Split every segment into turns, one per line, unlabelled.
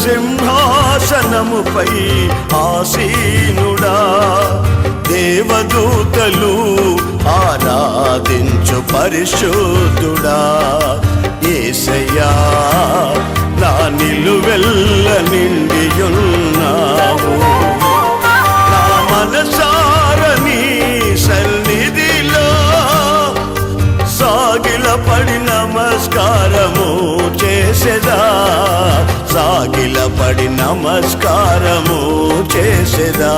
సింహాసనముపై ఆసీనుడా, దేవదూతలు ఆరాధించు పరిశుద్ధుడా. యేసయ్యా నా నిలువెల్ల నిండియున్నావు, నా మనసారని సన్నిధిలో సాగిలపడి నమస్కారము చేసెదా, సాగిలపడి నమస్కారము చేసెదా.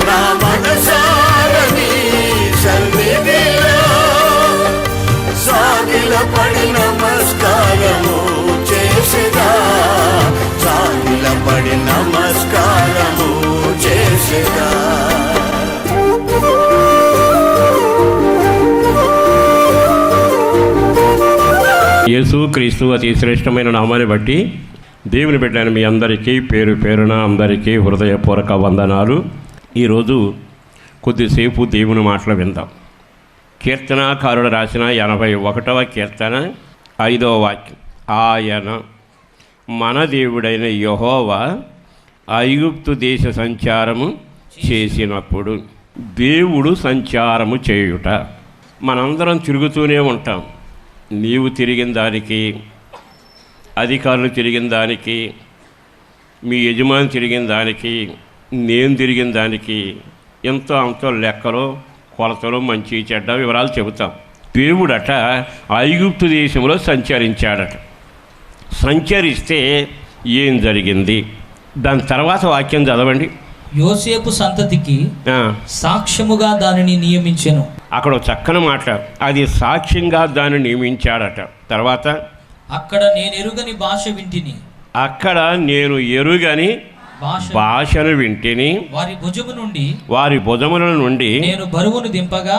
నా మనసారని సన్నిధిలో సాగిలపడి నమస్కారము చేసెదా, సాగిలపడి నమస్కారము చేసెదా.
యేసు క్రీస్తు అతి శ్రేష్టమైన నామాన్ని బట్టి దేవుని బిడ్డలైన మీ అందరికీ పేరు పేరున అందరికీ హృదయపూర్వక వందనాలు. ఈరోజు కొద్దిసేపు దేవుని మాటలు విందాం. కీర్తనాకారుడు రాసిన 81వ కీర్తన 5వ వాక్యం. ఆయన మన దేవుడైన యెహోవా ఐగుప్తు దేశ సంచారము చేసినప్పుడు. దేవుడు సంచారము చేయుట. మనందరం తిరుగుతూనే ఉంటాం. నీవు తిరిగిన దానికి, అధికారులు తిరిగిన దానికి, మీ యజమాని తిరిగిన దానికి, నేను తిరిగిన దానికి ఎంతో అంతో లెక్కలు కొలతలు మంచి చెడ్డ వివరాలు చెబుతాం. దేవుడట ఐగుప్తు దేశంలో సంచరించాడట. సంచరిస్తే ఏం జరిగింది? దాని తర్వాత వాక్యం చదవండి.
యోసేపు సంతతికి సాక్ష్యముగా దానిని నియమించెను.
అక్కడ చక్కని మాట, అది సాక్ష్యంగా దాన్ని నియమించాడట. తర్వాత
అక్కడ నేను ఎరుగని భాష వింటిని,
అక్కడ నేను ఎరుగని భాషను వింటిని, వారి భుజముల నుండి
నేను బరువును దింపగా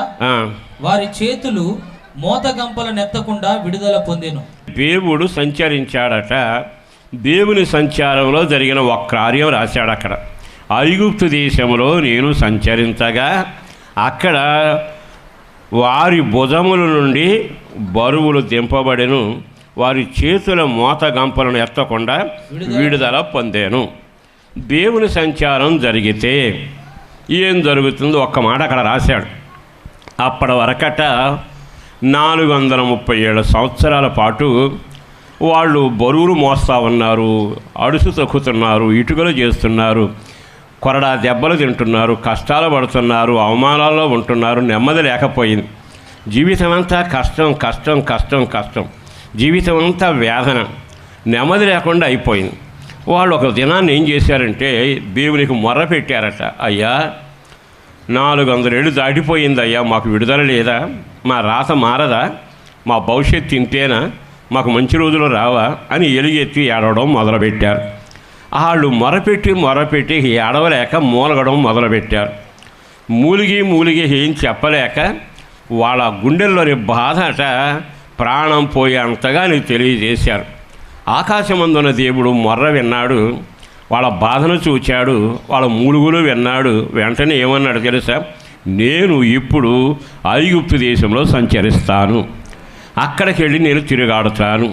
వారి చేతులు మోతగంపల నెత్తకుండా విడుదల పొందెను.
దేవుడు సంచరించాడట. దేవుని సంచారంలో జరిగిన ఒక కార్యం రాశాడు. అక్కడ ఐగుప్తు దేశంలో నేను సంచరించగా అక్కడ వారి భుజముల నుండి బరువులు దింపబడెను, వారి చేతుల మోత గంపలను ఎత్తకుండా విడుదల పొందాను. దేవుని సంచారం జరిగితే ఏం జరుగుతుందో ఒక్క మాట అక్కడ రాశాడు. అప్పటి వరకట 437 సంవత్సరాల పాటు వాళ్ళు బరువులు మోస్తూ ఉన్నారు, అడుసు తొక్కుతున్నారు, ఇటుకలు చేస్తున్నారు, కొరడా దెబ్బలు తింటున్నారు, కష్టాలు పడుతున్నారు, అవమానాల్లో ఉంటున్నారు. నెమ్మది లేకపోయింది. జీవితం అంతా కష్టం కష్టం కష్టం కష్టం, జీవితం అంతా వేదన, నెమ్మది లేకుండా అయిపోయింది. వాళ్ళు ఒక దినాన్ని ఏం చేశారంటే దేవునికి మొర్ర పెట్టారట. అయ్యా 400 ఏళ్ళు దాటిపోయింది అయ్యా, మాకు విడుదల లేదా? మా రాత మారదా? మా భవిష్యత్తు ఇంతేనా? మాకు మంచి రోజులు రావా అని ఎలుగెత్తి ఏడవడం మొదలుపెట్టారు. వాళ్ళు మొరపెట్టి ఏడవలేక మూలగడం మొదలుపెట్టారు. మూలిగి ఏం చెప్పలేక వాళ్ళ గుండెల్లోని బాధట ప్రాణం పోయేంతగా నీకు తెలియజేశారు. ఆకాశమందున్న దేవుడు మొర్ర విన్నాడు, వాళ్ళ బాధను చూచాడు, వాళ్ళ మూలుగులు విన్నాడు. వెంటనే ఏమన్నాడు తెలుసా? నేను ఇప్పుడు ఐగుప్తు దేశంలో సంచరిస్తాను, అక్కడికి వెళ్ళి నేను తిరుగాడుతాను.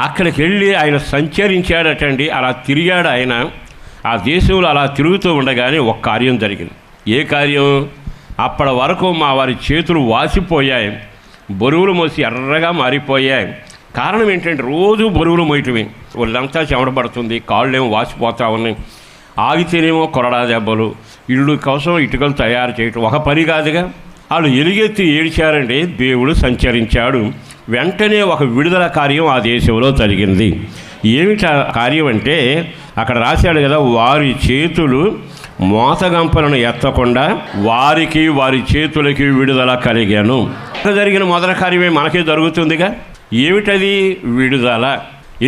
అక్కడికి వెళ్ళి ఆయన సంచరించాడటండి. అలా తిరిగాడు ఆయన. ఆ దేశంలో అలా తిరుగుతూ ఉండగానే ఒక కార్యం జరిగింది. ఏ కార్యం? అప్పటి వరకు వారి చేతులు వాసిపోయాయి, బరువులు మోసి ఎర్రగా మారిపోయాయి. కారణం ఏంటంటే రోజు బరువులు మోయటమే. వాళ్ళంతా చెమటపడుతుంది, కాళ్ళేమో వాసిపోతూ ఉన్నాయి. ఆగితేనేమో కొరడా దెబ్బలు, ఇళ్ళు కోసం ఇటుకలు తయారు చేయటం ఒక పని కాదుగా. వాళ్ళు ఎలుగెత్తి ఏడ్చారండి. దేవుడు సంచరించాడు. వెంటనే ఒక విడుదల కార్యం ఆ దేశంలో జరిగింది. ఏమిటి కార్యం అంటే అక్కడ రాశాడు కదా, వారి చేతులు మోతగంపలను ఎత్తకుండా వారికి వారి చేతులకి విడుదల కలిగాను. జరిగిన మొదటి కార్యమే మనకే జరుగుతుందిగా. ఏమిటది? విడుదల.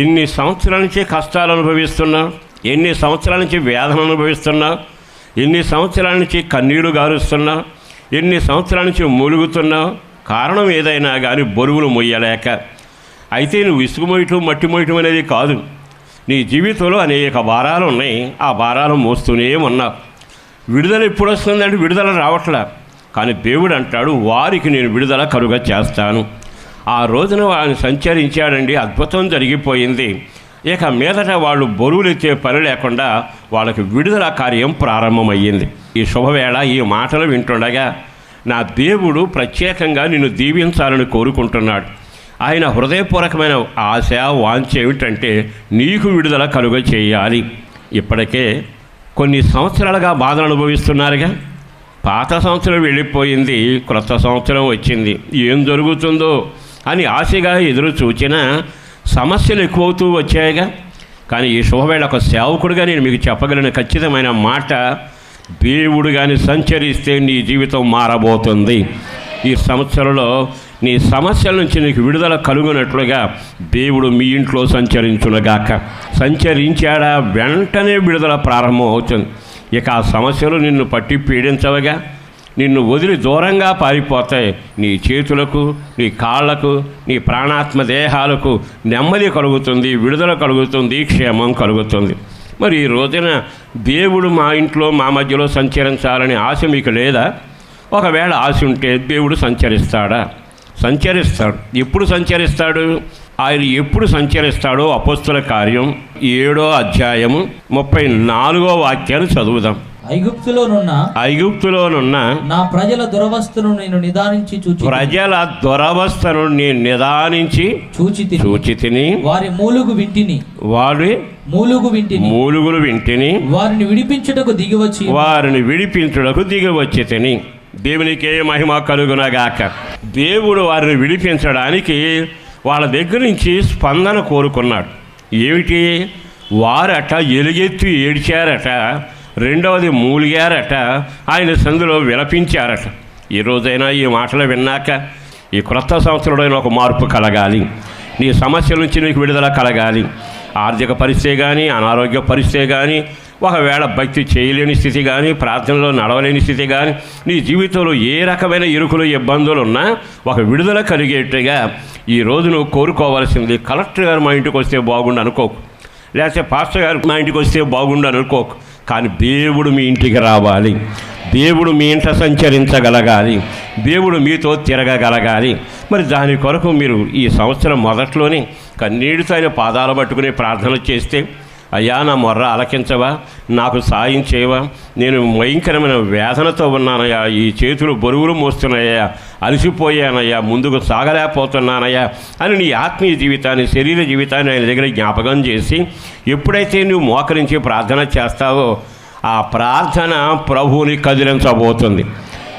ఎన్ని సంవత్సరాల నుంచి కష్టాలు అనుభవిస్తున్నావు, ఎన్ని సంవత్సరాల నుంచి వేదన అనుభవిస్తున్నావు, ఎన్ని సంవత్సరాల నుంచి కన్నీళ్లు గారుస్తున్నావు, ఎన్ని సంవత్సరాల నుంచి మూలుగుతున్నావు. కారణం ఏదైనా కానీ బరువులు మొయ్యలేక. అయితే నువ్వు ఇసుక మోయటం మట్టి మోయటం అనేది కాదు. నీ జీవితంలో అనేక భారాలు ఉన్నాయి, ఆ భారాలు మోస్తూనే ఉన్నావు. విడుదల ఎప్పుడు వస్తుందంటే విడుదల రావట్లా. కానీ దేవుడు అంటాడు, వారికి నేను విడుదల కలుగ చేస్తాను. ఆ రోజున ఆయన సంచరించాడండి. అద్భుతం జరిగిపోయింది. ఇక మీదట వాళ్ళు బరువులెత్తే పని లేకుండా వాళ్ళకి విడుదల కార్యం ప్రారంభమయ్యింది. ఈ శుభవేళ ఈ మాటలు వింటుండగా నా దేవుడు ప్రత్యేకంగా నిన్ను దీవించాలని కోరుకుంటున్నాడు. ఆయన హృదయపూర్వకమైన ఆశ వాంఛ ఏమిటంటే నీకు విడుదల కలుగ చేయాలి. ఇప్పటికే కొన్ని సంవత్సరాలుగా బాధలు అనుభవిస్తున్నారుగా. పాత సంవత్సరం వెళ్ళిపోయింది, క్రొత్త సంవత్సరం వచ్చింది, ఏం జరుగుతుందో అని ఆశగా ఎదురు చూచిన సమస్యలు ఎక్కువవుతూ వచ్చాయిగా. కానీ ఈ శుభవేళ ఒక సేవకుడిగా నేను మీకు చెప్పగలిగిన ఖచ్చితమైన మాట, దేవుడు కానీ సంచరిస్తే నీ జీవితం మారబోతుంది. ఈ సంవత్సరంలో నీ సమస్యల నుంచి నీకు విడుదల కలుగునట్లుగా దేవుడు మీ ఇంట్లో సంచరించునుగాక. సంచరించాడా వెంటనే విడుదల ప్రారంభం అవుతుంది. ఇక ఆ సమస్యలు నిన్ను పట్టి పీడించవగా, నిన్ను వదిలి దూరంగా పారిపోతాయి. నీ చేతులకు, నీ కాళ్లకు, నీ ప్రాణాత్మ దేహాలకు నెమ్మది కలుగుతుంది, విడుదల కలుగుతుంది, క్షేమం కలుగుతుంది. మరి ఈ రోజున దేవుడు మా ఇంట్లో మా మధ్యలో సంచరించాలని ఆశ మీకు లేదా? ఒకవేళ ఆశ ఉంటే దేవుడు సంచరిస్తాడా? సంచరిస్తాడు. ఎప్పుడు సంచరిస్తాడు? ఆయన ఎప్పుడు సంచరిస్తాడో అపోస్తుల కార్యం 7వ అధ్యాయము 34వ వాక్యాన్ని చదువుదాం. ఐగుప్తులోనున్న
నా ప్రజల దురవస్థను నేను నిదానించి
చూచితిని
వారి మూలుగులు
వింటిని
వారిని
విడిపించుటకు దిగివచ్చి తిని. దేవునికే మహిమ కలుగునగాక. దేవుడు వారిని విడిపించడానికి వాళ్ళ దగ్గర నుంచి స్పందన కోరుకున్నాడు. ఏమిటి? వారట ఎలుగెత్తి ఏడ్చారట, రెండవది మూలిగారట, ఆయన సందులో విలపించారట. ఈ రోజైనా ఈ మాటలు విన్నాక ఈ క్రొత్త సంవత్సరంలో ఒక మార్పు కలగాలి. నీ సమస్యల నుంచి నీకు విడుదల కలగాలి. ఆర్థిక పరిస్థితి కానీ, అనారోగ్య పరిస్థితి కానీ, ఒకవేళ భక్తి చేయలేని స్థితి కానీ, ప్రార్థనలో నడవలేని స్థితి కానీ, నీ జీవితంలో ఏ రకమైన ఇరుకులు ఇబ్బందులు ఉన్నా ఒక విడుదల కలిగేట్టుగా ఈరోజు నువ్వు కోరుకోవాల్సింది. కలెక్టర్ గారు మా ఇంటికి వస్తే బాగుండు అనుకోకు, లేకపోతే పాస్టర్ గారు మా ఇంటికి వస్తే బాగుండు అనుకోకు. కానీ దేవుడు మీ ఇంటికి రావాలి, దేవుడు మీ ఇంట సంచరించగలగాలి, దేవుడు మీతో తిరగగలగాలి. మరి దాని కొరకు మీరు ఈ సంవత్సరం మొదట్లోనే కన్నీటితో ఆయన పాదాలు పట్టుకుని ప్రార్థన చేస్తే, అయ్యా నా మొర్ర ఆలకించవా, నాకు సాయం చేయవా, నేను భయంకరమైన వేదనతో ఉన్నానయ్యా, ఈ చేతులు బరువులు మోస్తున్నాయ్యా, అలసిపోయానయ్యా, ముందుకు సాగలేకపోతున్నానయ్యా అని నీ ఆత్మీయ జీవితాన్ని, శరీర జీవితాన్ని ఆయన దగ్గర జ్ఞాపకం చేసి ఎప్పుడైతే నువ్వు మోకరించి ప్రార్థన చేస్తావో ఆ ప్రార్థన ప్రభువుని కదిలించబోతుంది.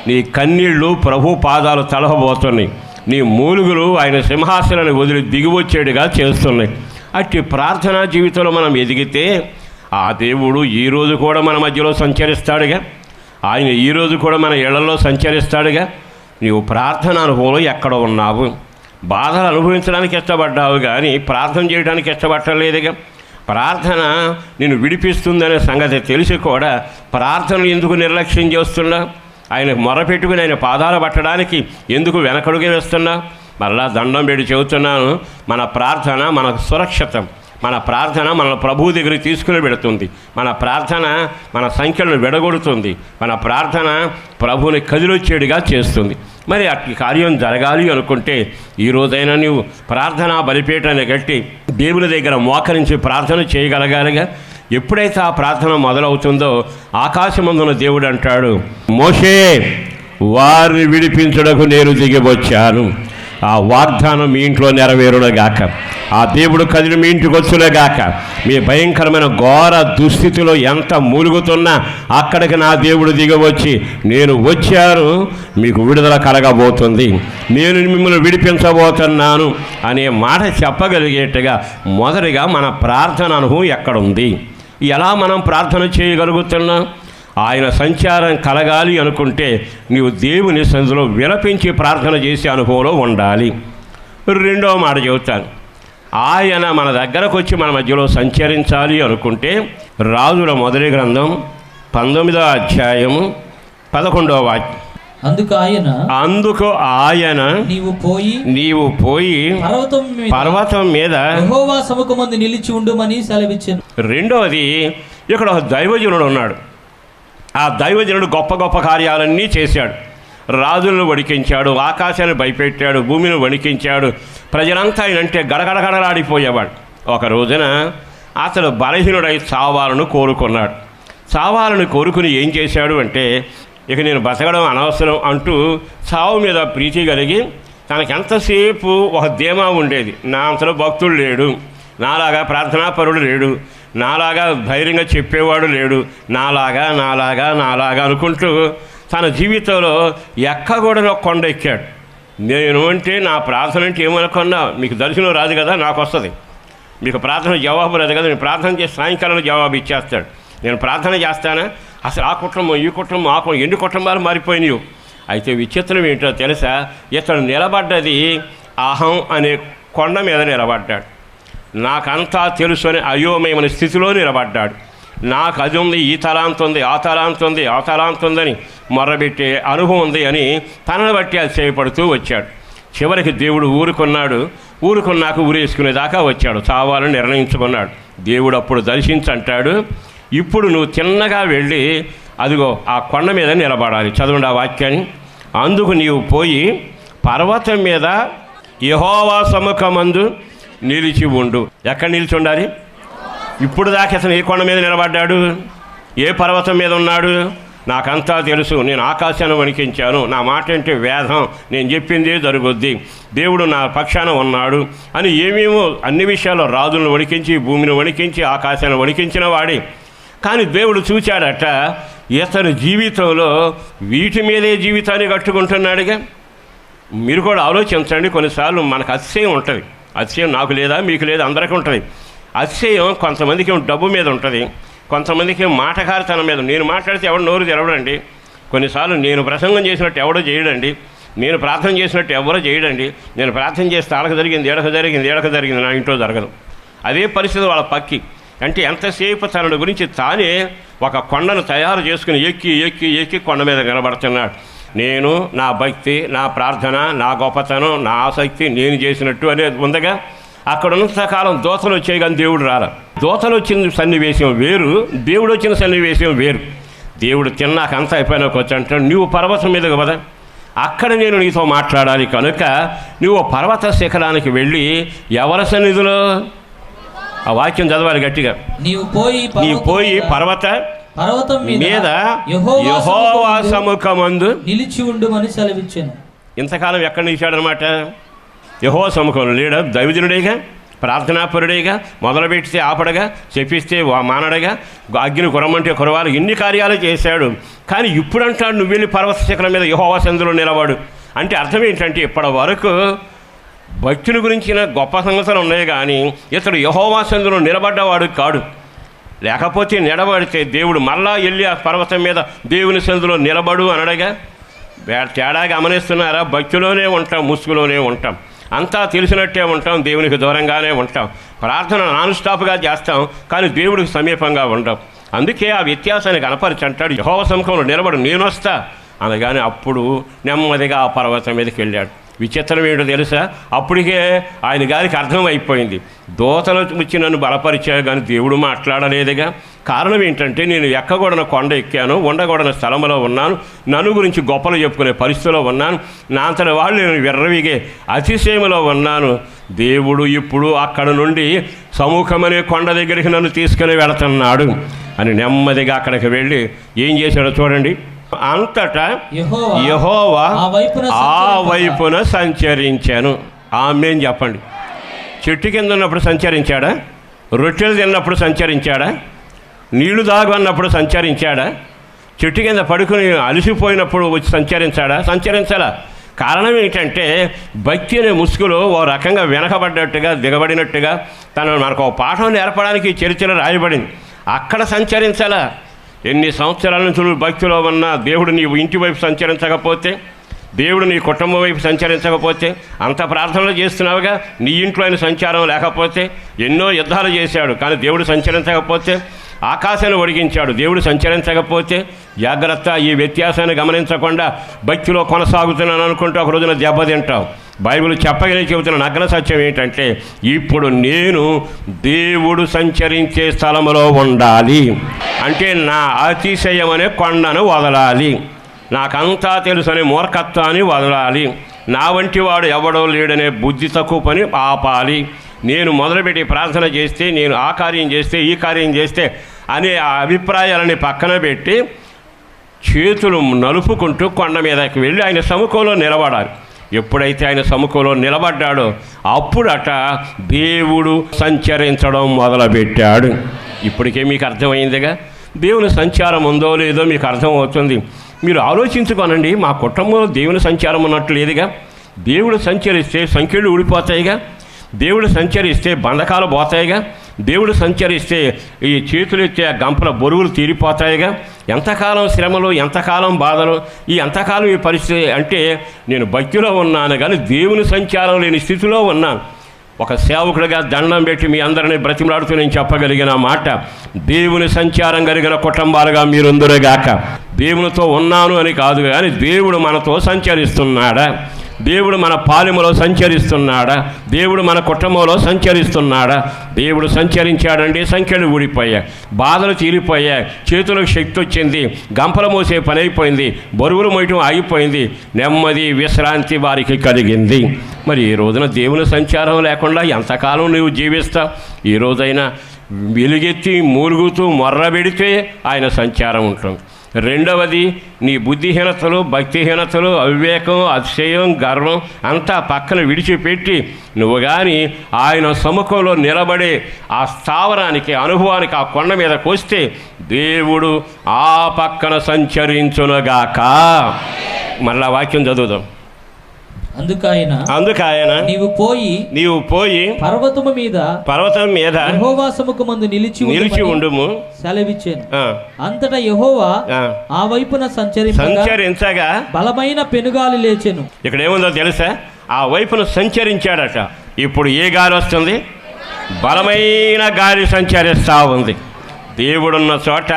నీ కన్నీళ్ళు ప్రభు పాదాలు తలహబోతున్నాయి, నీ మూలుగులు ఆయన సింహాసనాన్ని వదిలి దిగివచ్చేడుగా చేస్తున్నాయి. అట్టి ప్రార్థనా జీవితంలో మనం ఎదిగితే ఆ దేవుడు ఈరోజు కూడా మన మధ్యలో సంచరిస్తాడుగా. ఆయన ఈరోజు కూడా మన ఇళ్లలో సంచరిస్తాడుగా. నీవు ప్రార్థన అనుభవంలో ఎక్కడ ఉన్నావు? బాధలు అనుభవించడానికి ఇష్టపడ్డావు కానీ ప్రార్థన చేయడానికి ఇష్టపడలేదుగా. ప్రార్థన నిన్ను విడిపిస్తుందనే సంగతి తెలిసి కూడా ప్రార్థనలు ఎందుకు నిర్లక్ష్యం చేస్తున్నా? ఆయన మొరపెట్టుకుని ఆయన పాదాలు పట్టడానికి ఎందుకు వెనకడుగు వేస్తున్నా? మరలా దండం పెట్టి చెబుతున్నాను, మన ప్రార్థన మనకు సురక్షితం. మన ప్రార్థన మన ప్రభువు దగ్గరికి తీసుకుని పెడుతుంది. మన ప్రార్థన మన సంఖ్యలను విడగొడుతుంది. మన ప్రార్థన ప్రభువుని కదిలొచ్చేడిగా చేస్తుంది. మరి అట్టి కార్యం జరగాలి అనుకుంటే ఈరోజైనా నీవు ప్రార్థనా బలిపీఠాన్ని కట్టి దేవుని దగ్గర మోకరించి ప్రార్థన చేయగలగాలిగా. ఎప్పుడైతే ఆ ప్రార్థన మొదలవుతుందో ఆకాశమందున దేవుడు అంటాడు, మోషే వారిని విడిపించుటకు నేను దిగి వచ్చాను. ఆ వాగ్దానం మీ ఇంట్లో నెరవేరునగాక. ఆ దేవుడు కదిలి మీ ఇంటికి వచ్చునగాక. మీ భయంకరమైన ఘోర దుస్థితిలో ఎంత మూలుగుతున్నా అక్కడికి నా దేవుడు దిగవచ్చి నేను వచ్చాను, మీకు విడుదల కలగబోతుంది, నేను మిమ్మల్ని విడిపించబోతున్నాను అనే మాట చెప్పగలిగేట్టుగా మొదటిగా మన ప్రార్థన అనుభవం ఎక్కడుంది? ఎలా మనం ప్రార్థన చేయగలుగుతున్నాం? ఆయన సంచారం కలగాలి అనుకుంటే నీవు దేవుని సన్నిధిలో విలపించి ప్రార్థన చేసే అనుభవంలో ఉండాలి. రెండవ మాట చెబుతాను, ఆయన మన దగ్గరకు వచ్చి మన మధ్యలో సంచరించాలి అనుకుంటే రాజుల మొదటి గ్రంథం 19వ అధ్యాయము 11వ వాక్యం. అందుకు ఆయన నీవు పోయి పర్వతం మీద
యెహోవా సముఖమందు నిలిచి ఉండుమని సెలవిచ్చాను.
రెండవది, ఇక్కడ ఒక దైవజనుడు ఉన్నాడు. ఆ దైవజనుడు గొప్ప గొప్ప కార్యాలన్నీ చేశాడు. రాజులను వణికించాడు, ఆకాశాన్ని భయపెట్టాడు, భూమిని వణికించాడు. ప్రజలంతా ఆయనంటే గడగడగడలాడిపోయేవాడు. ఒక రోజున అతడు బలహీనుడై చావాలను కోరుకున్నాడు. చావాలను కోరుకుని ఏం చేశాడు అంటే, ఇక నేను బతకడం అనవసరం అంటూ చావు మీద ప్రీతి కలిగి తనకెంతసేపు ఒక ధీమా ఉండేది. నా అంతలో భక్తుడు లేడు, నాలాగా ప్రార్థనాపరుడు లేడు, నాలాగా ధైర్యంగా చెప్పేవాడు లేడు, నాలాగా అనుకుంటూ తన జీవితంలో ఎక్కకూడని ఒక కొండ ఎక్కాడు. నేను అంటే నా ప్రార్థన అంటే ఏమనుకున్నా, మీకు దర్శనం రాదు కదా, నాకు వస్తుంది. మీకు ప్రార్థన జవాబు రాదు కదా, నేను ప్రార్థన చేసి సాయంకాలంలో జవాబు ఇచ్చేస్తాడు. నేను ప్రార్థన చేస్తానా, అసలు ఆ కుటుంబం ఈ కుటుంబం ఆ కుటుంబం ఎన్ని కుటుంబాలు మారిపోయినాయి. అయితే విచిత్రం ఏంటో తెలుసా, ఇతడు నిలబడ్డది అహం అనే కొండ మీద నిలబడ్డాడు. నాకంతా తెలుసు అని అయోమయమైన స్థితిలో నిలబడ్డాడు. నాకు అది ఉంది, ఈ తలాంత ఉంది, ఆ తలాంత ఉందని మొర్రబెట్టే అనుభవం ఉంది అని తనను బట్టి అది చేయబడుతూ వచ్చాడు. చివరికి దేవుడు ఊరుకున్నాక ఊరేసుకునేదాకా వచ్చాడు. చావాలని నిర్ణయించుకున్నాడు. దేవుడు అప్పుడు దర్శించంటాడు, ఇప్పుడు నువ్వు తిన్నగా వెళ్ళి అదిగో ఆ కొండ మీద నిలబడాలి. చదవండి ఆ వాక్యాన్ని. అందుకు నీవు పోయి పర్వతం మీద యెహోవా సముఖమందు నిలిచి ఉండు. ఎక్కడ నిలిచి ఉండాలి? ఇప్పుడు దాకా అతను ఏ కొండ మీద నిలబడ్డాడు, ఏ పర్వతం మీద ఉన్నాడు? నాకంతా తెలుసు, నేను ఆకాశాన్ని వణికించాను, నా మాట అంటే వేదం, నేను చెప్పిందే జరుగుద్ది, దేవుడు నా పక్షాన ఉన్నాడు అని ఏమేమో అన్ని విషయాల్లో రాజులను వణికించి, భూమిని వణికించి, ఆకాశాన్ని వణికించిన వాడే. కానీ దేవుడు చూచాడట, ఇతని జీవితంలో వీటి మీదే జీవితాన్ని కట్టుకుంటున్నాడుగా. మీరు కూడా ఆలోచించండి. కొన్నిసార్లు మనకు అతిశయం ఉంటుంది. అతిశయం నాకు లేదా, మీకు లేదా, అందరికీ ఉంటుంది. అతిశయం కొంతమందికి డబ్బు మీద ఉంటుంది, కొంతమందికి మాటకారితనం మీద. నేను మాట్లాడితే ఎవడు నోరు తెరవడండి. కొన్నిసార్లు నేను ప్రసంగం చేసినట్టు ఎవడో చేయడండి, నేను ప్రార్థన చేసినట్టు ఎవరో చేయడండి. నేను ప్రార్థన చేస్తే ఆడకు జరిగింది, ఏడకు జరిగింది, నా ఇంట్లో జరగదు. అదే పరిస్థితి వాళ్ళ పక్కి. అంటే ఎంతసేపు తనను గురించి తానే ఒక కొండను తయారు చేసుకుని ఎక్కి కొండ మీద నిలబడుతున్నాడు. నేను, నా భక్తి, నా ప్రార్థన, నా గొప్పతనం, నా ఆసక్తి నేను చేసినట్టు అనేది ఉందగా. అక్కడ ఉన్నంతకాలం దోతలు వచ్చాయి కానీ దేవుడు రాల. దోతలు వచ్చిన సన్నివేశం వేరు, దేవుడు వచ్చిన సన్నివేశం వేరు. దేవుడు తిన్నాక అంతా అయిపోయినాక వచ్చి అంటాడు, నువ్వు పర్వతం మీదకు కదా, అక్కడ నేను నీతో మాట్లాడాలి కనుక నువ్వు పర్వత శిఖరానికి వెళ్ళి ఎవరి సన్నిధిలో, ఆ వాక్యం చదవాలి గట్టిగా, నీవు పోయి పర్వతం మీద యెహోవా సముఖమందు
నిలిచి ఉండుమని సెలవిచ్చాను.
ఇంతకాలం ఎక్కడ నిలిచాడనమాట? యెహోవా సముఖంలో లేడా? దైవజనుడేగా, ప్రార్థనాపరుడేగా, మొదలుపెడితే ఆపడగా, చెప్పిస్తే మానడగా, అగ్ని కురమంటే కురవాలి, ఇన్ని కార్యాలు చేశాడు. కానీ ఇప్పుడు అంటాడు, నువ్వు వెళ్ళి పర్వత శిఖరం మీద యెహోవా సన్నిధిలో నిలబడు. అంటే అర్థం ఏంటంటే, ఇప్పటి వరకు భక్తుని గురించిన గొప్ప సంగతులు ఉన్నాయి కానీ ఇతడు యెహోవా సన్నిధిలో నిలబడ్డవాడు కాడు. లేకపోతే నిలబడితే దేవుడు మళ్ళా వెళ్ళి ఆ పర్వతం మీద దేవుని సన్నిధిలో నిలబడు అనడగా. తేడా గమనిస్తున్నారా? భక్తిలోనే ఉంటాం, ముసుగులోనే ఉంటాం, అంతా తెలిసినట్టే ఉంటాం, దేవునికి దూరంగానే ఉంటాం, ప్రార్థన నాన్ స్టాప్గా చేస్తాం కానీ దేవుడికి సమీపంగా ఉంటాం. అందుకే ఆ వ్యత్యాసాన్ని కనపరిచి అంటాడు, యెహోవా సముఖంలో నిలబడు, నేను వస్తా అనగానే అప్పుడు నెమ్మదిగా ఆ పర్వతం మీదకి వెళ్ళాడు. విచిత్రం ఏంటో తెలుసా? అప్పటికే ఆయన గారికి అర్థమైపోయింది, దోతలు వచ్చి నన్ను బలపరిచారు కానీ దేవుడు మాట్లాడలేదుగా. కారణం ఏంటంటే, నేను ఎక్కకూడన కొండ ఎక్కాను, ఉండకూడన స్థలంలో ఉన్నాను, నన్ను గురించి గొప్పలు చెప్పుకునే పరిస్థితిలో ఉన్నాను, నా అంతటి వాళ్ళు నేను విర్రవిగే అతిశయములో ఉన్నాను. దేవుడు ఇప్పుడు అక్కడ నుండి సముఖమనే కొండ దగ్గరికి నన్ను తీసుకుని వెళుతున్నాడు అని నెమ్మదిగా అక్కడికి వెళ్ళి ఏం చేశాడో చూడండి. అంతటా యెహోవా ఆ వైపున సంచరించాను. ఆమేన్ చెప్పండి. చెట్టు కింద ఉన్నప్పుడు సంచరించాడా? రొట్టెలు తిన్నప్పుడు సంచరించాడా? నీళ్లు తాగన్నప్పుడు సంచరించాడా? చెట్టు కింద పడుకుని అలసిపోయినప్పుడు వచ్చి సంచరించాలా? కారణం ఏంటంటే, భక్తి అనే ముసుగులో ఓ రకంగా వెనకబడ్డట్టుగా, దిగబడినట్టుగా తను మనకు ఒక పాఠం నేర్పడానికి చరిత్రలో రాయబడింది. అక్కడ సంచరించాలా? ఎన్ని సంవత్సరాల నుంచి నువ్వు భక్తిలో ఉన్నా దేవుడు నీ ఇంటి వైపు సంచరించకపోతే, దేవుడు నీ కుటుంబం వైపు సంచరించకపోతే, అంత ప్రార్థనలు చేస్తున్నావుగా, నీ ఇంట్లో ఆయన సంచారం లేకపోతే, ఎన్నో యుద్ధాలు చేశాడు కానీ దేవుడు సంచరించకపోతే, ఆకాశాన్ని ఒడిగించాడు దేవుడు సంచరించకపోతే, జాగ్రత్త, ఈ వ్యత్యాసాన్ని గమనించకుండా భక్తిలో కొనసాగుతున్నాను అనుకుంటూ ఒక రోజున దెబ్బతింటావు. బైబిల్ చెప్పగానే చెబుతున్న నగ్న సత్యం ఏంటంటే, ఇప్పుడు నేను దేవుడు సంచరించే స్థలములో ఉండాలి అంటే నా అతిశయం అనే కొండను వదలాలి, నాకంతా తెలుసనే మూర్ఖత్వాన్ని వదలాలి, నా వంటి వాడు ఎవడో లేడనే బుద్ధి తక్కువ పని ఆపాలి, నేను మొదలుపెట్టి ప్రార్థన చేస్తే, నేను ఆ కార్యం చేస్తే, ఈ కార్యం చేస్తే అనే ఆ అభిప్రాయాలని పక్కన పెట్టి చేతులు నలుపుకుంటూ కొండ మీదకి వెళ్ళి ఆయన సముఖంలో నిలబడాలి. ఎప్పుడైతే ఆయన సముఖంలో నిలబడ్డాడో అప్పుడట దేవుడు సంచరించడం మొదలుపెట్టాడు. ఇప్పటికే మీకు అర్థమైందిగా, దేవుని సంచారం ఉందో లేదో మీకు అర్థమవుతుంది. మీరు ఆలోచించుకోనండి, మా కుటుంబంలో దేవుని సంచారం ఉన్నట్టు లేదుగా. దేవుడు సంచరిస్తే సంఖ్యలు ఊడిపోతాయిగా, దేవుడు సంచరిస్తే బంధకాలు పోతాయిగా, దేవుడు సంచరిస్తే ఈ చేతులు ఎత్తే గంపల బొరుగులు తీరిపోతాయిగా. ఎంతకాలం శ్రమలు, ఎంతకాలం బాధలు, ఈ ఎంతకాలం ఈ పరిస్థితి అంటే నేను భక్తిలో ఉన్నాను కానీ దేవుని సంచారం లేని స్థితిలో ఉన్నాను. ఒక సేవకుడిగా దండం పెట్టి మీ అందరినీ బ్రతిమలాడుతూ నేను చెప్పగలిగిన మాట, దేవుని సంచారం కలిగిన కుటుంబాలుగా మీరుందరుగాక. దేవునితో ఉన్నాను అని కాదు కానీ దేవుడు మనతో సంచరిస్తున్నాడా, దేవుడు మన పాలెములో సంచరిస్తున్నాడా, దేవుడు మన కుటుంబంలో సంచరిస్తున్నాడా. దేవుడు సంచరించాడండి, సంఖ్యలు ఊడిపోయాయి, బాధలు తీరిపోయాయి, చేతులకు శక్తి వచ్చింది, గంపలు మోసే పని అయిపోయింది, బరువులు మోయటం ఆగిపోయింది, నెమ్మది విశ్రాంతి వారికి కలిగింది. మరి ఈ రోజున దేవుని సంచారం లేకుండా ఎంతకాలం నువ్వు జీవిస్తావు? ఈ రోజైనా వెలుగెత్తి మూలుగుతూ మొర్ర పెడితే ఆయన సంచారం ఉంటుంది. రెండవది, నీ బుద్ధిహీనతలు, భక్తిహీనతలు, అవివేకం, అతిశయం, గర్వం అంతా పక్కన విడిచిపెట్టి నువ్వు కానీ ఆయన సముఖంలో నిలబడే ఆ స్థావరానికి, అనుభవానికి, ఆ కొండ మీదకి వస్తే దేవుడు ఆ పక్కన సంచరించునుగాక. మళ్ళా వాక్యం చదువుదాం. అందుకాయన నీవు పోయి పర్వతం మీద
యెహోవా సముఖమందు నిలిచి
ఉండుము
సెలవిచ్చాను. అంతటా యెహోవా ఆ వైపున సంచరించగా బలమైన పెనుగాలి లేచెను.
ఇక్కడ ఏముందో తెలుసా? ఆ వైపున సంచరించాడట. ఇప్పుడు ఏ గాలి వస్తుంది? బలమైన గాలి సంచరిస్తూ ఉంది. దేవుడున్న చోట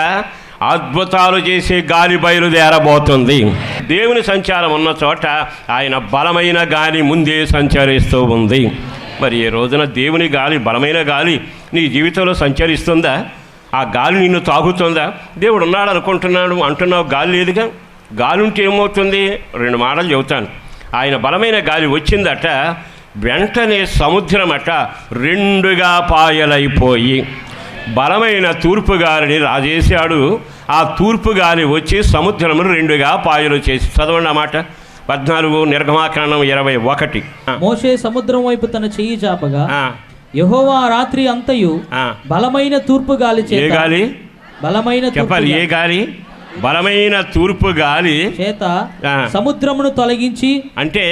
అద్భుతాలు చేసే గాలి బయలుదేరబోతుంది. దేవుని సంచారం ఉన్న చోట ఆయన బలమైన గాలి ముందే సంచరిస్తూ ఉంది. మరి ఈ రోజున దేవుని గాలి, బలమైన గాలి నీ జీవితంలో సంచరిస్తుందా? ఆ గాలి నిన్ను తాగుతుందా? దేవుడు ఉన్నాడు అనుకుంటున్నాడు అంటున్నావు, గాలి లేదుగా. గాలి ఉంటే ఏమవుతుంది? 2 మాటలు చెబుతాను. ఆయన బలమైన గాలి వచ్చిందట, వెంటనే సముద్రం అట 2గా పాయలైపోయి బలమైన తూర్పు గాలిని రాజేశాడు. ఆ తూర్పు గాలి వచ్చి సముద్రమును 2గా పాయలు చేసి, చదవండి ఆ మాట. 14 నిర్గమాకాండం 21.
మోషే సముద్రం వైపు తన చెయ్యి చాపగా యెహోవా రాత్రి అంతయు బలమైన తూర్పు గాలి చేత,
ఏ గాలి?
బలమైన
చెప్పాలి, ఏ గాలి? బలమైన తూర్పు గాలి
చేత సముద్రమును తొలగించి,
అంటే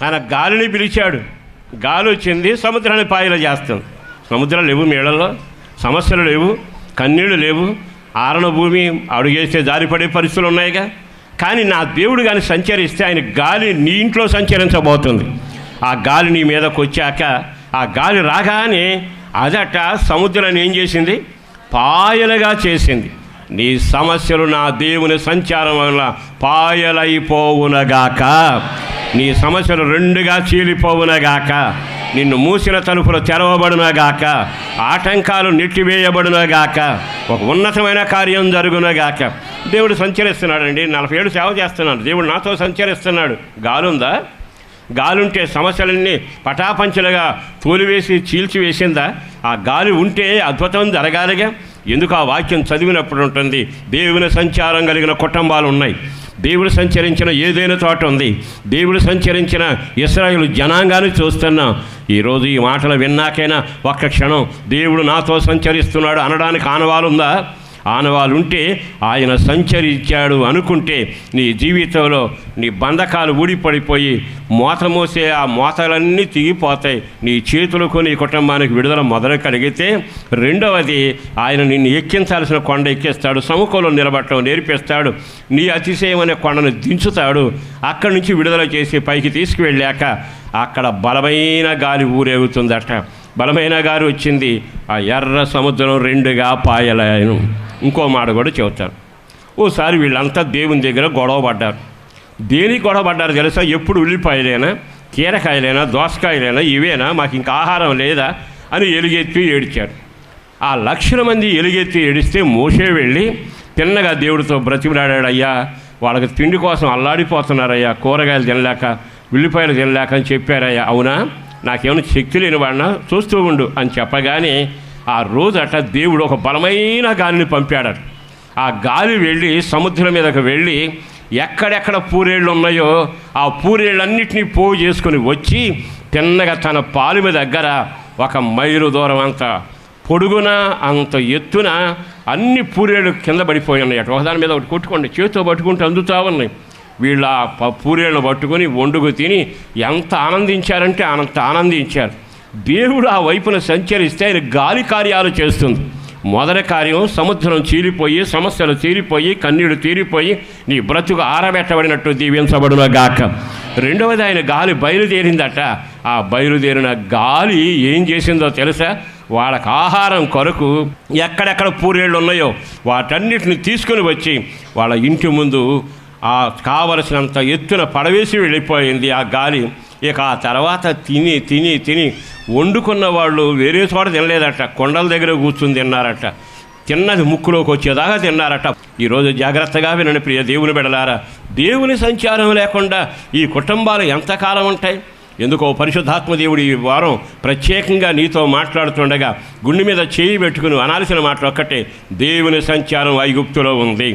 తన గాలిని పిలిచాడు, గాలి వచ్చింది, సముద్రాన్ని పాయలు చేస్తుంది. సముద్రాలు లేవు, నీళ్ళల్లో సమస్యలు లేవు, కన్నీళ్ళు లేవు, ఆరణ భూమి అడుగేస్తే జారిపడే పరిస్థితులు ఉన్నాయిగా. కానీ నా దేవుడు కానీ సంచరిస్తే ఆయన గాలి నీ ఇంట్లో సంచరించబోతుంది. ఆ గాలి నీ మీదకు వచ్చాక, ఆ గాలి రాగానే అదట సముద్రాన్ని ఏం చేసింది? పాయలుగా చేసింది. నీ సమస్యలు నా దేవుని సంచారం వల్ల పాయలైపోవునగాక. నీ సమస్యలు 2గా చీలిపోవునగాక. నిన్ను మూసిన తలుపులు తెరవబడునగాక. ఆటంకాలు నెట్టివేయబడునగాక. ఒక ఉన్నతమైన కార్యం జరుగునగాక. దేవుడు సంచరిస్తున్నాడండి. 40 ఏళ్ళు సేవ చేస్తున్నాడు, దేవుడు నాతో సంచరిస్తున్నాడు. గాలుందా? గాలుంటే సమస్యలన్నీ పటాపంచలుగా తోలివేసి చీల్చివేసిందా? ఆ గాలి ఉంటే అద్భుతం జరగాలిగా. ఎందుకు? ఆ వాక్యం చదివినప్పుడు ఉంటుంది, దేవుని సంచారం కలిగిన కుటుంబాలు ఉన్నాయి, దేవుడు సంచరించిన ఏదైనా చోట ఉంది, దేవుడు సంచరించిన ఇశ్రాయేలు జనాంగాన్ని చూస్తున్నాం. ఈరోజు ఈ మాటలు విన్నాకైనా ఒక్క క్షణం దేవుడు నాతో సంచరిస్తున్నాడు అనడానికి ఆనవాలుందా? ఆనవాలుంటే ఆయన సంచరించాడు అనుకుంటే నీ జీవితంలో నీ బంధకాలు ఊడిపడిపోయి మోత మోసే ఆ మోతలన్నీ తిగిపోతాయి. నీ చేతులకు, నీ కుటుంబానికి విడుదల మొదలు కలిగితే, రెండవది ఆయన నిన్ను ఎక్కించాల్సిన కొండ ఎక్కిస్తాడు, సముఖంలో నిలబడటం నేర్పిస్తాడు, నీ అతిశయం అనే కొండను దించుతాడు. అక్కడి నుంచి విడుదల చేసి పైకి తీసుకువెళ్ళాక అక్కడ బలమైన గాలి ఊరేగుతుందట. బలమైన గాలి వచ్చింది, ఆ ఎర్ర సముద్రం 2గా పాయలాయను. ఇంకో మాట కూడా చెబుతాను. ఓసారి వీళ్ళంతా దేవుని దగ్గర గొడవ పడ్డారు. దేనికి గొడవ పడ్డారు తెలుసా? ఎప్పుడు ఉల్లిపాయలేనా, కీరకాయలేనా, దోసకాయలేనా, ఇవేనా, మాకు ఇంకా ఆహారం లేదా అని ఎలుగెత్తి ఏడిచారు. ఆ 1,00,000 మంది ఎలుగెత్తి ఏడిస్తే మోషే వెళ్ళి తిన్నగా దేవుడితో బ్రతిమలాడాడు. అయ్యా, వాళ్ళకి తిండి కోసం అల్లాడిపోతున్నారయ్యా, కూరగాయలు తినలేక, ఉల్లిపాయలు తినలేక అని చెప్పారయ్యా. అవునా? నాకేమైనా శక్తి లేనివాడినా చూస్తూ ఉండు అని చెప్పగానే ఆ రోజట దేవుడు ఒక బలమైన గాలిని పంపాడట. ఆ గాలి వెళ్ళి సముద్రం మీదకు వెళ్ళి ఎక్కడెక్కడ పూరేళ్ళు ఉన్నాయో ఆ పూరేళ్ళన్నింటినీ పోగు చేసుకొని వచ్చి తిన్నగా తన పాలుమి దగ్గర 1 మైలు దూరం అంత పొడుగున అంత ఎత్తున అన్ని పూరేళ్ళు కింద పడిపోయి ఉన్నాయి. ఒకదాని మీద ఒకటి కొట్టుకోండి, చేతితో పట్టుకుంటూ అందుతూ ఉన్నాయి. వీళ్ళు ఆ పూరేళ్ళను పట్టుకొని వండుకు తిని ఎంత ఆనందించారంటే అంత ఆనందించారు. దేవుడు ఆ వైపున సంచరిస్తే ఆయన గాలి కార్యాలు చేస్తుంది. మొదటి కార్యం సముద్రం చీలిపోయి, సమస్యలు తీరిపోయి, కన్నీళ్లు తీరిపోయి నీ బ్రతుకు ఆరబెట్టబడినట్టు దీవించబడును గాక. రెండవది ఆయన గాలి బయలుదేరిందట. ఆ బయలుదేరిన గాలి ఏం చేసిందో తెలుసా? వాళ్ళకి ఆహారం కొరకు ఎక్కడెక్కడ పూరేళ్ళు ఉన్నాయో వాటన్నిటిని తీసుకొని వచ్చి వాళ్ళ ఇంటి ముందు ఆ కావలసినంత ఎత్తున పడవేసి వెళ్ళిపోయింది ఆ గాలి. ఇక ఆ తర్వాత తిని తిని తిని వండుకున్న వాళ్ళు వేరే చోట తినలేదట, కొండల దగ్గర కూర్చుని తిన్నారట. తిన్నది ముక్కులోకి వచ్చేదాకా తిన్నారట. ఈరోజు జాగ్రత్తగా వినండి ప్రియ దేవుని బిడ్డలారా, దేవుని సంచారం లేకుండా ఈ కుటుంబాలు ఎంతకాలం ఉంటాయి? ఎందుకో పరిశుద్ధాత్మ దేవుడు ఈ వారం ప్రత్యేకంగా నీతో మాట్లాడుతుండగా గుండె మీద చేయి పెట్టుకుని అనాల్సిన మాటలు ఒక్కటే, దేవుని సంచారం ఐగుప్తులో ఉంది,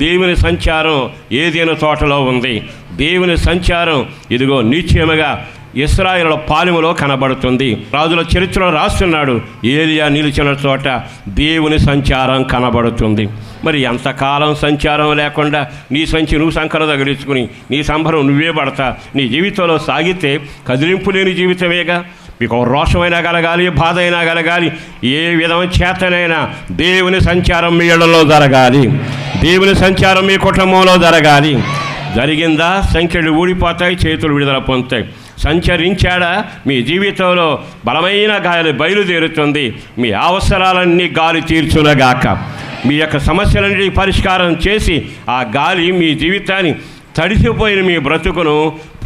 దేవుని సంచారం ఏదైనా తోటలో ఉంది, దేవుని సంచారం ఇదిగో నిశ్చయముగా ఇశ్రాయేలు పాలెములో కనబడుతుంది. రాజుల చరిత్రలో రాస్తున్నాడు, ఏలియా నిలిచిన చోట దేవుని సంచారం కనబడుతుంది. మరి ఎంతకాలం సంచారం లేకుండా నీ సంచి నువ్వు సంకర తగిలించుకుని నీ సంబరం నువ్వే పడతా నీ జీవితంలో సాగితే కదిలింపు లేని జీవితమేగా. మీకు రోషమైనా కలగాలి, బాధ అయినా కలగాలి, ఏ విధమైన చేతనైనా దేవుని సంచారం మీ ఇళ్లలో జరగాలి, దేవుని సంచారం మీ కుటుంబంలో జరగాలి. జరిగిందా సంఖ్యలు ఊడిపోతాయి, చేతులు విడుదల పొందుతాయి. సంచరించాడా మీ జీవితంలో బలమైన గాలి బయలుదేరుతుంది. మీ అవసరాలన్నీ గాలి తీర్చునగాక. మీ యొక్క సమస్యలన్నీ పరిష్కారం చేసి ఆ గాలి మీ జీవితాన్ని తడిసిపోయిన మీ బ్రతుకును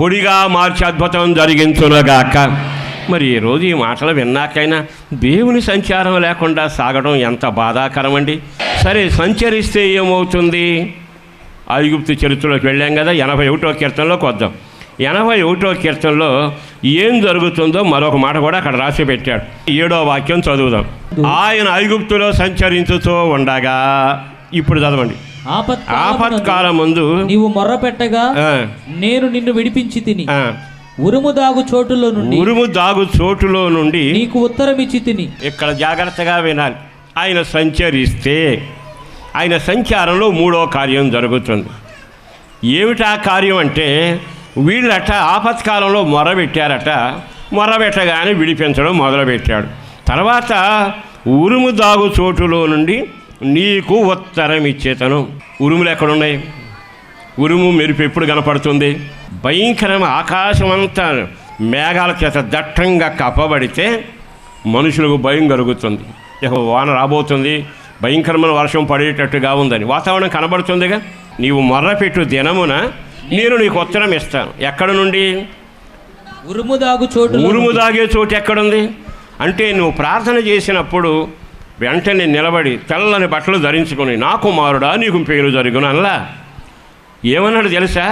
పొడిగా మార్చి అద్భుతం జరిగించునగాక. మరి ఈరోజు ఈ మాటలు విన్నాకైనా దేవుని సంచారం లేకుండా సాగడం ఎంత బాధాకరమండి. సరే, సంచరిస్తే ఏమవుతుంది? ఐగుప్తు చరిత్రలోకి వెళ్ళాం కదా, 81వ కీర్తనలోకి వద్దాం. 81వ కీర్తనలో ఏం జరుగుతుందో మరొక మాట కూడా అక్కడ రాసి పెట్టాడు. 7వ వాక్యం చదువుదాం. ఆయన ఐగుప్తులో సంచరించుతూ ఉండగా, ఇప్పుడు చదవండి. ఆపత్కాలం ముందు
నీవు మొర్ర పెట్టగా నేను నిన్ను విడిపించి తిని, ఉరుము దాగు చోటులో నుండి నీకు ఉత్తరం ఇచ్చి తిని. ఇక్కడ
జాగ్రత్తగా వినాలి. ఆయన సంచరిస్తే ఆయన సంచారంలో 3వ కార్యం జరుగుతుంది. ఏమిటా కార్యం అంటే, వీళ్ళట ఆపత్కాలంలో మొరబెట్టారట, మొరబెట్టగానే విడిపించడం మొదలుపెట్టాడు. తర్వాత ఉరుము దాగు చోటులో నుండి నీకు ఉత్తరం ఇచ్చేతను. ఉరుములు ఎక్కడున్నాయి? ఉరుము మెరుపు ఎప్పుడు కనపడుతుంది? భయంకరం ఆకాశం అంతా మేఘాల చేత దట్టంగా కప్పబడితే మనుషులకు భయం కలుగుతుంది. ఇక వాన రాబోతుంది, భయంకరమైన వర్షం పడేటట్టుగా ఉందని వాతావరణం కనబడుతుందిగా. నీవు మొర్రపెట్టు దినమున నేను నీకు ఉత్తరం ఇస్తాను. ఎక్కడ నుండి? ఉరుము దాగే చోటు ఎక్కడుంది అంటే, నువ్వు ప్రార్థన చేసినప్పుడు వెంటనే నిలబడి తెల్లని బట్టలు ధరించుకొని నా కుమారుడా నీకు పేరు జరుగును అలా ఏమన్నాడు తెలుసా?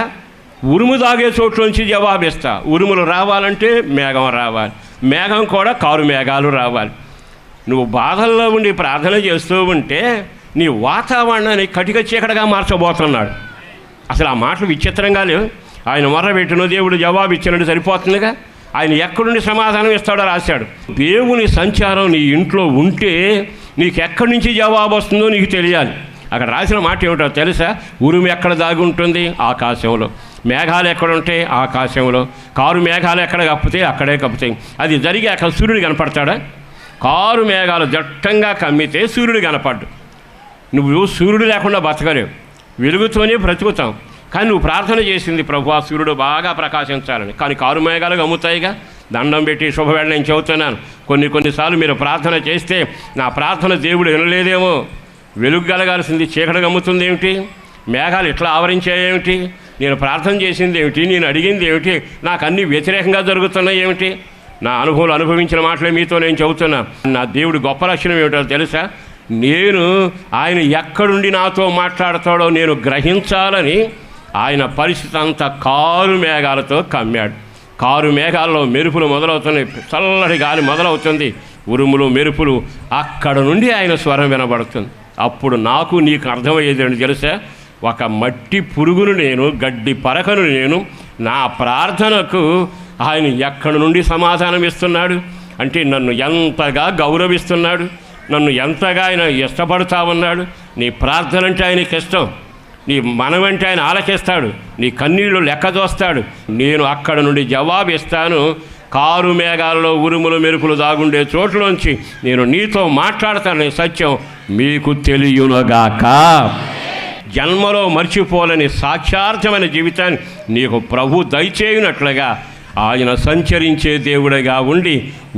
ఉరుము దాగే చోట్లోంచి జవాబిస్తా. ఉరుములు రావాలంటే మేఘం రావాలి, మేఘం కూడా కారు మేఘాలు రావాలి. నువ్వు బాధల్లో ఉండి ప్రార్థన చేస్తూ ఉంటే నీ వాతావరణాన్ని కటిక చీకటిగా మార్చబోతున్నాడు. అసలు ఆ మాటలు విచిత్రంగా లేవు. ఆయన మొర్రబెట్టిన దేవుడు జవాబు ఇచ్చినట్టు సరిపోతుందిగా. ఆయన ఎక్కడుండి సమాధానం ఇస్తాడో రాశాడు. దేవుని సంచారం నీ ఇంట్లో ఉంటే నీకు ఎక్కడి నుంచి జవాబు వస్తుందో నీకు తెలియాలి. అక్కడ రాసిన మాట ఏమిటో తెలుసా? ఉరుము ఎక్కడ దాగి ఉంటుంది? ఆకాశంలో. మేఘాలు ఎక్కడుంటే ఆకాశంలో. కారు మేఘాలు ఎక్కడ కప్పుతాయి? అక్కడే కప్పుతాయి. అది జరిగి అక్కడ సూర్యుడు కనపడతాడా? కారు మేఘాలు దట్టంగా కమ్మితే సూర్యుడు కనపడ్డు. నువ్వు సూర్యుడు లేకుండా బతకలేవు, వెలుగుతోనే బ్రతుకుతాం. కానీ నువ్వు ప్రార్థన చేసింది, ప్రభు ఆ సూర్యుడు బాగా ప్రకాశించాలని. కానీ కారు మేఘాలు కమ్ముతాయిగా. దండం పెట్టి శుభవేళ నేను చెబుతున్నాను, కొన్నిసార్లు మీరు ప్రార్థన చేస్తే నా ప్రార్థన దేవుడు వినలేదేమో. వెలుగు కలగాల్సింది చీకటి గమ్ముతుంది ఏమిటి? మేఘాలు ఇట్లా ఆవరించాయేమిటి? నేను ప్రార్థన చేసింది ఏమిటి? నేను అడిగింది ఏమిటి? నాకు అన్నీ వ్యతిరేకంగా జరుగుతున్నాయి ఏమిటి? నా అనుభవాలు అనుభవించిన మాటలే మీతో నేను చెబుతున్నా. నా దేవుడి గొప్ప లక్షణం ఏమిటో తెలుసా? నేను ఆయన ఎక్కడుండి నాతో మాట్లాడతాడో నేను గ్రహించాలని ఆయన పరిస్థితి అంతా కారు మేఘాలతో కమ్మాడు. కారు మేఘాల్లో మెరుపులు మొదలవుతున్నాయి, చల్లటి గాలి మొదలవుతుంది, ఉరుములు మెరుపులు, అక్కడ నుండి ఆయన స్వరం వినబడుతుంది. అప్పుడు నాకు నీకు అర్థమయ్యేది ఏంటి తెలుసా? ఒక మట్టి పురుగును నేను, గడ్డి పరకను నేను, నా ప్రార్థనకు ఆయన ఎక్కడి నుండి సమాధానం ఇస్తున్నాడు అంటే నన్ను ఎంతగా గౌరవిస్తున్నాడు, నన్ను ఎంతగా ఆయన ఇష్టపడుతూ ఉన్నాడు. నీ ప్రార్థన అంటే ఆయనకి ఇష్టం, నీ మనమంటే ఆయన ఆలకిస్తాడు, నీ కన్నీళ్లు లెక్క చూస్తాడు. నేను అక్కడ నుండి జవాబు ఇస్తాను. కారు మేఘాలలో ఉరుములు మెరుపులు దాగుండే చోట్లోంచి నేను నీతో మాట్లాడతానని సత్యం మీకు తెలియనుగాక. జన్మలో మర్చిపోలేని సాక్షార్థమైన జీవితాన్ని నీకు ప్రభు దయచేయునట్లుగా ఆయన సంచరించే దేవుడిగా ఉండి,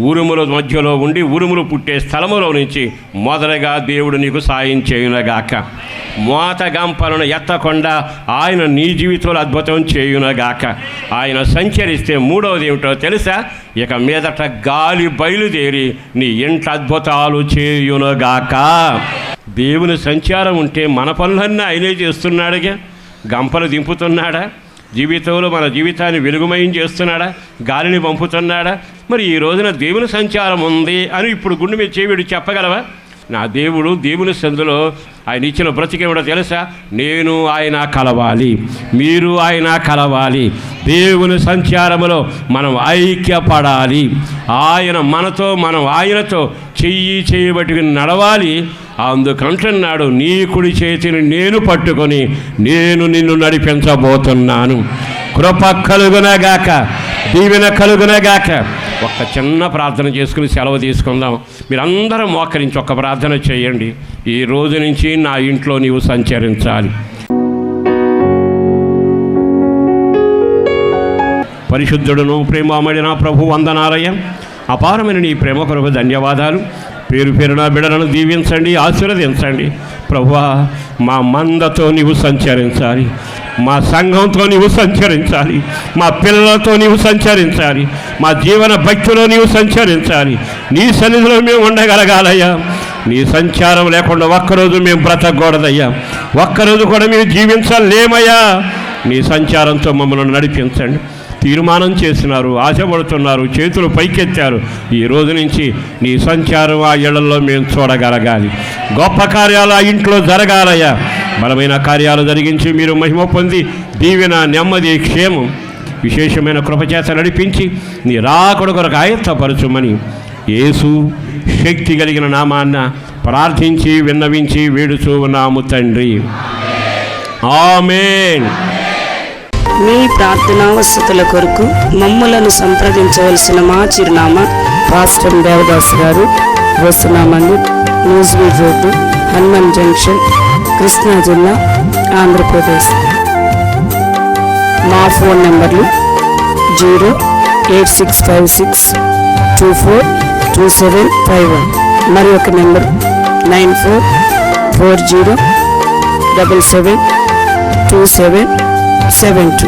ఉరుముల మధ్యలో ఉండి, ఉరుములు పుట్టే స్థలములో నుంచి మొదటగా దేవుడు నీకు సాయం చేయునగాక. మోత గంపలను ఎత్తకుండా ఆయన నీ జీవితంలో అద్భుతం చేయునగాక. ఆయన సంచరిస్తే మూడవది ఏమిటో తెలుసా? ఇక మీదట గాలి బయలుదేరి నీ ఇంట అద్భుతాలు చేయునగాక. దేవుని సంచారం ఉంటే మన పనులన్నీ ఆయనే చేస్తున్నాడుగా. గంపలు దింపుతున్నాడా? జీవితంలో మన జీవితాన్ని వెలుగుమయం చేస్తున్నాడా? గాలిని పంపుతున్నాడా? మరి ఈ రోజున దేవుని సంచారం ఉంది అని ఇప్పుడు గుండె మీద చేవిడు చెప్పగలవా? నా దేవుడు దేవుని సందులో ఆయన ఇచ్చిన బ్రతికేమిడో తెలుసా? నేను ఆయన కలవాలి, మీరు ఆయన కలవాలి. దేవుని సంచారములో మనం ఐక్యపడాలి. ఆయన మనతో, మనం ఆయనతో చెయ్యి చేయబట్టి నడవాలి. అందుకంటున్నాడు, నీ కుడి చేతిని నేను పట్టుకొని నేను నిన్ను నడిపించబోతున్నాను. కృప కలుగునగాక, దీవెన కలుగునగాక. ఒక్క చిన్న ప్రార్థన చేసుకుని సెలవు తీసుకుందాం. మీరందరూ మోకరించి ఒక్క ప్రార్థన చేయండి. ఈ రోజు నుంచి నా ఇంట్లో నీవు సంచరించాలి. పరిశుద్ధుడును ప్రేమమడిన ప్రభు వందనాలయ. అపారమైన నీ ప్రేమ కొరకు ధన్యవాదాలు. పేరు పేరున బిడ్డలను దీవించండి, ఆశీర్వదించండి. ప్రభువా, మా మందతో నీవు సంచరించాలి, మా సంఘంతో నీవు సంచరించాలి, మా పిల్లలతో నీవు సంచరించాలి, మా జీవన భక్తిలో నీవు సంచరించాలి. నీ సన్నిధిలో మేము ఉండగలగాలయ్యా. నీ సంచారం లేకుండా ఒక్కరోజు మేము బ్రతకూడదయ్యా, ఒక్కరోజు కూడా మేము జీవించలేమయ్యా. నీ సంచారంతో మమ్మల్ని నడిపించండి. తీర్మానం చేసినారు, ఆశపడుతున్నారు, చేతులు పైకెత్తారు. ఈ రోజు నుంచి నీ సంచారం ఆ ఇళ్లలో మేము చూడగలగాలి. గొప్ప కార్యాలు ఆ ఇంట్లో జరగాలయ్యా. బలమైన కార్యాలు జరిగించి మీరు మహిమ పొంది దీవెన, నెమ్మది, క్షేమం, విశేషమైన కృపచేత నడిపించి నీ రాకడ కొరకు ఆయత్తపరచుమని యేసు శక్తి కలిగిన నామాన్న ప్రార్థించి విన్నవించి వేడుచూ ఉన్నాము తండ్రి. ఆమేన్.
మీ ప్రార్థనా వసతుల కొరకు మమ్మలను సంప్రదించవలసిన మా చిరునామా పాస్టర్ దేవదాస్ గారు, వస్తున్నామండి, న్యూస్వీడ్ రోడ్డు, హనుమాన్ జంక్షన్, కృష్ణా జిల్లా, ఆంధ్రప్రదేశ్. మా ఫోన్ నెంబర్లు 08656242751, మరి ఒక నెంబర్ 9440772772.